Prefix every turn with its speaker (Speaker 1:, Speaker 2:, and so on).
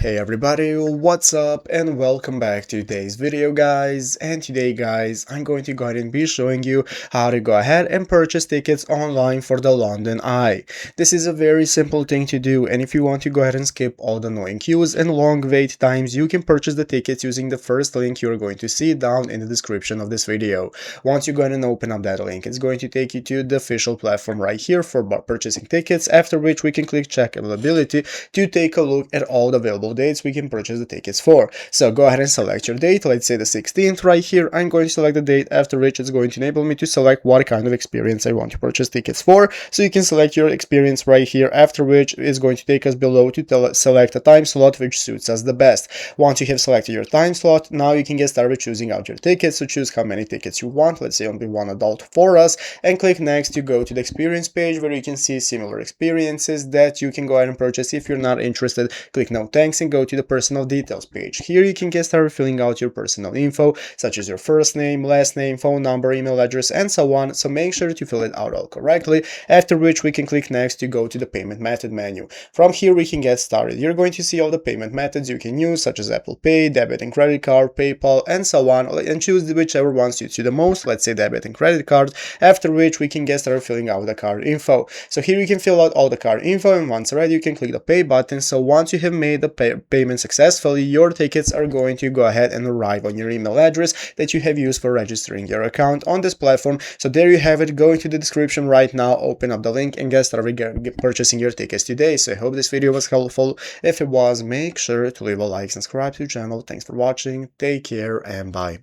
Speaker 1: Hey everybody, what's up and welcome back to today's video guys. And today guys, I'm going to go ahead and be showing you how to go ahead and purchase tickets online for the London Eye. This is a very simple thing to do, and if you want to go ahead and skip all the annoying queues and long wait times, you can purchase the tickets using the first link you're going to see down in the description of this video. Once you go ahead and open up that link, it's going to take you to the official platform right here for purchasing tickets, after which we can click check availability to take a look at all the available dates we can purchase the tickets for. So go ahead and select your date, let's say the 16th right here. I'm going to select the date, after which it's going to enable me to select what kind of experience I want to purchase tickets for. So you can select your experience right here, after which is going to take us below to select a time slot which suits us the best. Once you have selected your time slot, now you can get started choosing out your tickets. So choose how many tickets you want, let's say only one adult for us, and click next to go to the experience page where you can see similar experiences that you can go ahead and purchase. If you're not interested, click no thanks and go to the personal details page. Here you can get started filling out your personal info such as your first name, last name, phone number, email address, and so on. So make sure to fill it out all correctly, after which we can click next to go to the payment method menu. From here we can get started. You're going to see all the payment methods you can use such as Apple Pay, debit and credit card, PayPal, and so on, and choose whichever one suits you the most, let's say debit and credit card, after which we can get started filling out the card info. So here you can fill out all the card info, and once ready you can click the pay button. So once you have made the payment successfully, your tickets are going to go ahead and arrive on your email address that you have used for registering your account on this platform. So there you have it. Go into the description right now, open up the link, and get started purchasing your tickets today. So I hope this video was helpful. If it was, make sure to leave a like, subscribe to the channel. Thanks for watching, take care, and bye.